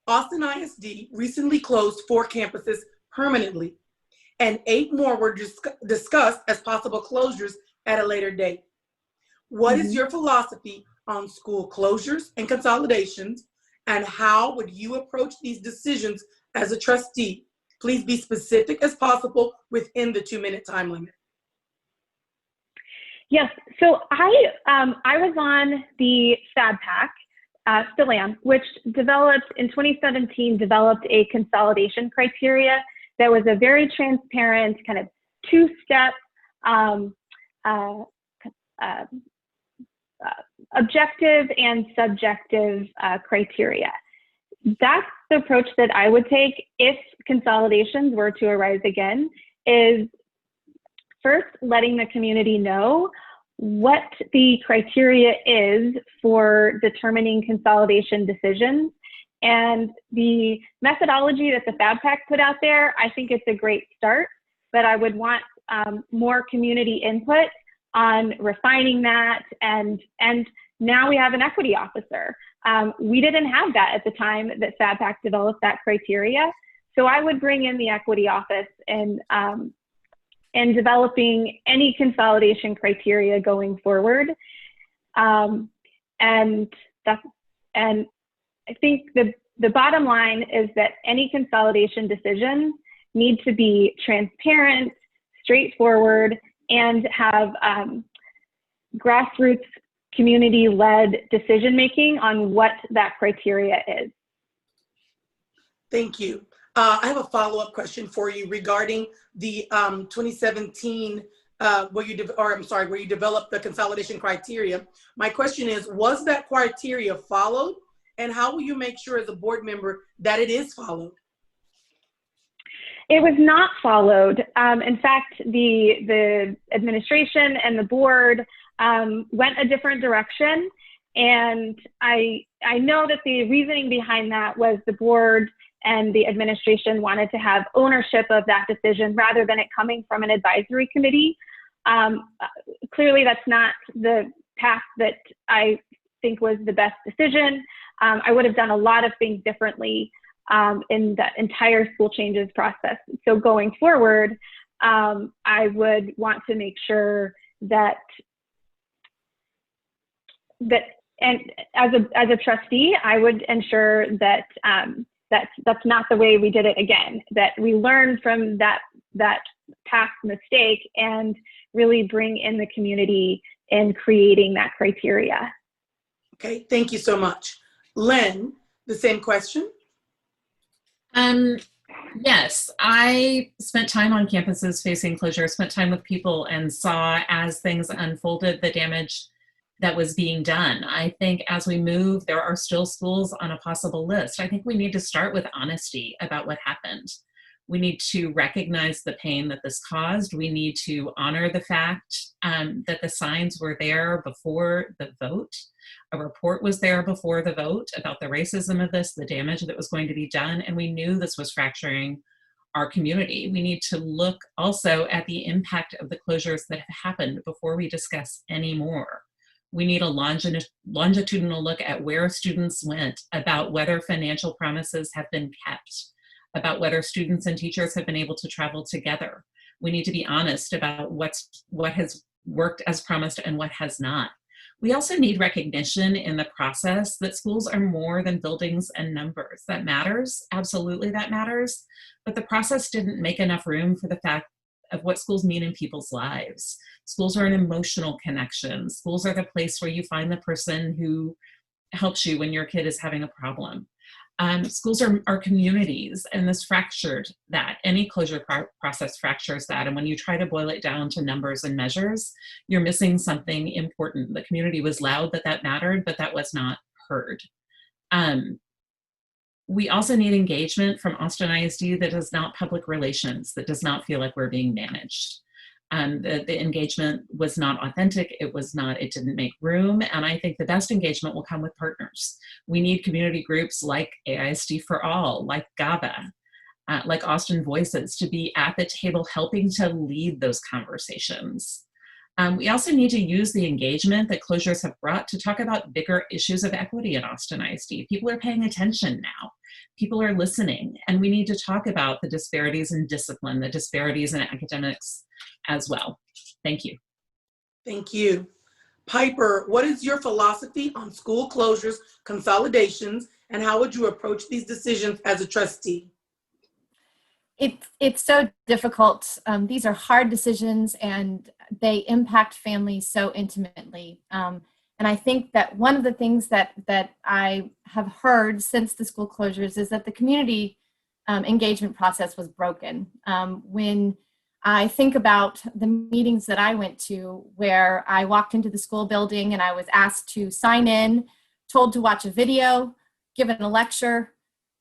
Austin ISD recently closed 4 campuses permanently, and 8 more were discussed as possible closures at a later date. What is your philosophy on school closures and consolidations, and how would you approach these decisions as a trustee? Please be specific as possible within the 2-minute time limit. Yes, so I was on the FABPAC, still am, which developed in 2017, developed a consolidation criteria that was a very transparent kind of 2-step objective and subjective criteria. That's the approach that I would take if consolidations were to arise again, is first letting the community know what the criteria is for determining consolidation decisions. And the methodology that the FABPAC put out there, I think it's a great start, but I would want more community input on refining that. And now we have an equity officer. We didn't have that at the time that FABPAC developed that criteria. So I would bring in the equity office and developing any consolidation criteria going forward. And I think the bottom line is that any consolidation decisions need to be transparent, straightforward, and have grassroots community-led decision-making on what that criteria is. Thank you. I have a follow-up question for you regarding the 2017, where you developed the consolidation criteria. My question is, was that criteria followed? And how will you make sure as a board member that it is followed? It was not followed. In fact, the administration and the board went a different direction. And I know that the reasoning behind that was the board and the administration wanted to have ownership of that decision rather than it coming from an advisory committee. Clearly, that's not the path that I think was the best decision. I would have done a lot of things differently in that entire school changes process. So going forward, I would want to make sure that and as a trustee, I would ensure that that's not the way we did it again, that we learn from that past mistake and really bring in the community in creating that criteria. Okay, thank you so much. Lynn, the same question? Yes, I spent time on campuses facing closure, spent time with people and saw as things unfolded the damage that was being done. I think as we move, there are still schools on a possible list. I think we need to start with honesty about what happened. We need to recognize the pain that this caused. We need to honor the fact that the signs were there before the vote. A report was there before the vote about the racism of this, the damage that was going to be done, and we knew this was fracturing our community. We need to look also at the impact of the closures that have happened before we discuss any more. We need a longitudinal look at where students went, about whether financial promises have been kept, about whether students and teachers have been able to travel together. We need to be honest about what has worked as promised and what has not. We also need recognition in the process that schools are more than buildings and numbers. That matters, absolutely that matters, but the process didn't make enough room for the fact of what schools mean in people's lives. Schools are an emotional connection. Schools are the place where you find the person who helps you when your kid is having a problem. Schools are communities, and this fractured that. Any closure process fractures that, and when you try to boil it down to numbers and measures, you're missing something important. The community was loud that mattered, but that was not heard. We also need engagement from Austin ISD that is not public relations, that does not feel like we're being managed. The engagement was not authentic, it didn't make room, and I think the best engagement will come with partners. We need community groups like AISD for All, like GABA, like Austin Voices to be at the table helping to lead those conversations. We also need to use the engagement that closures have brought to talk about bigger issues of equity in Austin ISD. People are paying attention now. people are listening, and we need to talk about the disparities in discipline, the disparities in academics as well. Thank you. Thank you. Piper, what is your philosophy on school closures, consolidations, and how would you approach these decisions as a trustee? It's so difficult. These are hard decisions and they impact families so intimately. And I think that one of the things that I have heard since the school closures is that the community engagement process was broken. When I think about the meetings that I went to where I walked into the school building and I was asked to sign in, told to watch a video, given a lecture,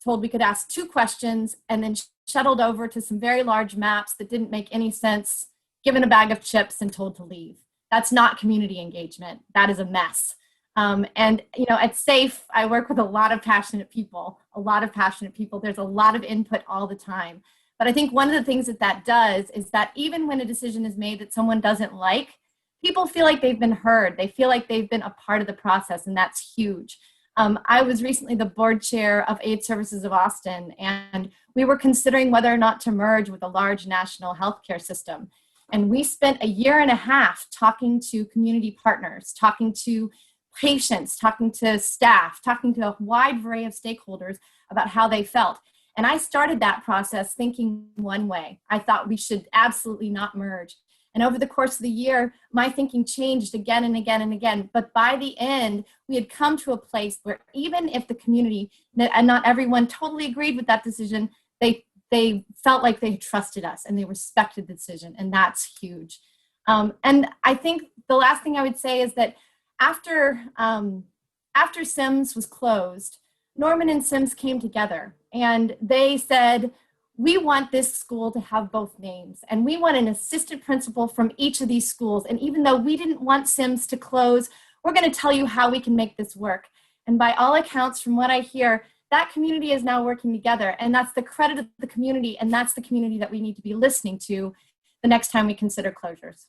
told we could ask 2 questions, and then shuttled over to some very large maps that didn't make any sense, given a bag of chips and told to leave. That's not community engagement. That is a mess. And at SAFE, I work with a lot of passionate people. There's a lot of input all the time. But I think one of the things that does is that even when a decision is made that someone doesn't like, people feel like they've been heard. They feel like they've been a part of the process, and that's huge. I was recently the board chair of Aid Services of Austin, and we were considering whether or not to merge with a large national healthcare system. And we spent a year and a half talking to community partners, talking to patients, talking to staff, talking to a wide array of stakeholders about how they felt. And I started that process thinking one way. I thought we should absolutely not merge. And over the course of the year, my thinking changed again and again and again. But by the end, we had come to a place where even if the community, and not everyone totally agreed with that decision, they felt like they trusted us and they respected the decision. And that's huge. And I think the last thing I would say is that after Sims was closed, Norman and Sims came together and they said, we want this school to have both names, and we want an assistant principal from each of these schools. And even though we didn't want Sims to close, we're going to tell you how we can make this work. And by all accounts, from what I hear, that community is now working together, and that's the credit of the community, and that's the community that we need to be listening to the next time we consider closures.